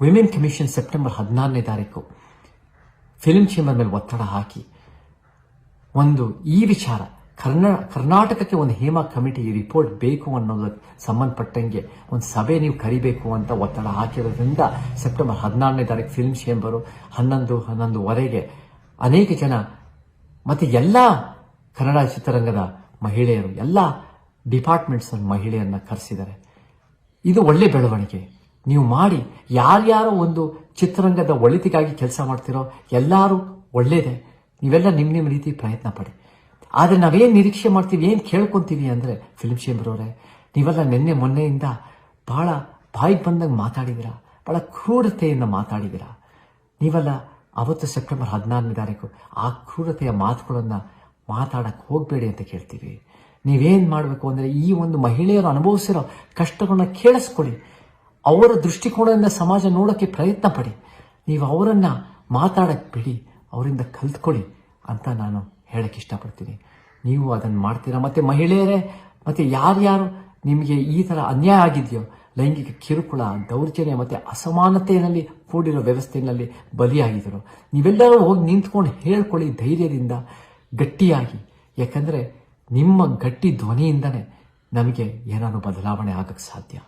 Women commission September 16ನೇ ತಾರೀಕು film chamber ಮೇಲೆ ಒತ್ತಡ ಹಾಕಿ ಒಂದು ಈ ವಿಚಾರ ಕರ್ನಾಟಕಕ್ಕೆ ಒಂದು ಹೇಮಾ ಕಮಿಟಿ ರಿಪೋರ್ಟ್ ಬೇಕು ಅನ್ನೋದಕ್ಕೆ ಸಂಬಂಧಪಟ್ಟಂಗೆ ಒಂದು ಸಭೆ ನೀವು ಕರಿಬೇಕು ಅಂತ ಒತ್ತಡ ಹಾಕಿರೋದ್ರಿಂದ ಸೆಪ್ಟೆಂಬರ್ 16ನೇ ತಾರೀಕು ಫಿಲ್ಮ್ ಚೇಂಬರು 11:30ವರೆಗೆ ಅನೇಕ ಜನ ಮತ್ತೆ ಎಲ್ಲ ಕನ್ನಡ ಚಿತ್ರರಂಗದ ಮಹಿಳೆಯರು ಎಲ್ಲ ಡಿಪಾರ್ಟ್ಮೆಂಟ್ಸ್ ಮಹಿಳೆಯರನ್ನ ಕರೆಸಿದ್ದಾರೆ. ಇದು ಒಳ್ಳೆ ಬೆಳವಣಿಗೆ. ನೀವು ಮಾಡಿ ಯಾರ್ಯಾರೋ ಒಂದು ಚಿತ್ರರಂಗದ ಒಳಿತಿಗಾಗಿ ಕೆಲಸ ಮಾಡ್ತಿರೋ ಎಲ್ಲರೂ ಒಳ್ಳೇದೇ. ನೀವೆಲ್ಲ ನಿಮ್ಮ ರೀತಿ ಪ್ರಯತ್ನ ಪಡಿ. ಆದರೆ ನಾವೇನು ನಿರೀಕ್ಷೆ ಮಾಡ್ತೀವಿ, ಏನು ಕೇಳ್ಕೊಂತೀವಿ ಅಂದರೆ ಫಿಲ್ಮ್ ಚೇಂಬರ್ ಅವರೇ, ನೀವೆಲ್ಲ ನಿನ್ನೆ ಮೊನ್ನೆಯಿಂದ ಬಹಳ ಬಾಯಿಗೆ ಬಂದಂಗೆ ಮಾತಾಡಿದ್ದೀರಾ, ಬಹಳ ಕ್ರೂರತೆಯಿಂದ ಮಾತಾಡಿದ್ದೀರಾ. ನೀವೆಲ್ಲ ಅವತ್ತು ಸೆಪ್ಟೆಂಬರ್ 16ನೇ ತಾರೀಕು ಆ ಕ್ರೂರತೆಯ ಮಾತುಗಳನ್ನು ಮಾತಾಡಕ್ಕೆ ಹೋಗಬೇಡಿ ಅಂತ ಕೇಳ್ತೀವಿ. ನೀವೇನು ಮಾಡಬೇಕು ಅಂದರೆ ಈ ಒಂದು ಮಹಿಳೆಯರು ಅನುಭವಿಸಿರೋ ಕಷ್ಟಗಳನ್ನ ಕೇಳಿಸ್ಕೊಳ್ಳಿ. ಅವರ ದೃಷ್ಟಿಕೋನದಿಂದ ಸಮಾಜ ನೋಡೋಕ್ಕೆ ಪ್ರಯತ್ನ ಪಡಿ. ನೀವು ಅವರನ್ನು ಮಾತಾಡಕ್ಕೆ ಬಿಡಿ, ಅವರಿಂದ ಕಲ್ತ್ಕೊಳ್ಳಿ ಅಂತ ನಾನು ಹೇಳಕ್ಕೆ ಇಷ್ಟಪಡ್ತೀನಿ. ನೀವು ಅದನ್ನು ಮಾಡ್ತೀರಾ. ಮತ್ತು ಮಹಿಳೆಯರೇ, ಮತ್ತು ಯಾರ್ಯಾರು ನಿಮಗೆ ಈ ಥರ ಅನ್ಯಾಯ ಆಗಿದೆಯೋ, ಲೈಂಗಿಕ ಕಿರುಕುಳ, ದೌರ್ಜನ್ಯ ಮತ್ತು ಅಸಮಾನತೆಯಲ್ಲಿ ಕೂಡಿರೋ ವ್ಯವಸ್ಥೆಯಲ್ಲಿ ಬಲಿಯಾಗಿದ್ದರು, ನೀವೆಲ್ಲರೂ ಹೋಗಿ ನಿಂತ್ಕೊಂಡು ಹೇಳ್ಕೊಳ್ಳಿ ಧೈರ್ಯದಿಂದ, ಗಟ್ಟಿಯಾಗಿ. ಯಾಕಂದರೆ ನಿಮ್ಮ ಗಟ್ಟಿ ಧ್ವನಿಯಿಂದನೇ ನಮಗೆ ಏನಾದರೂ ಬದಲಾವಣೆ ಆಗಕ್ಕೆ ಸಾಧ್ಯ.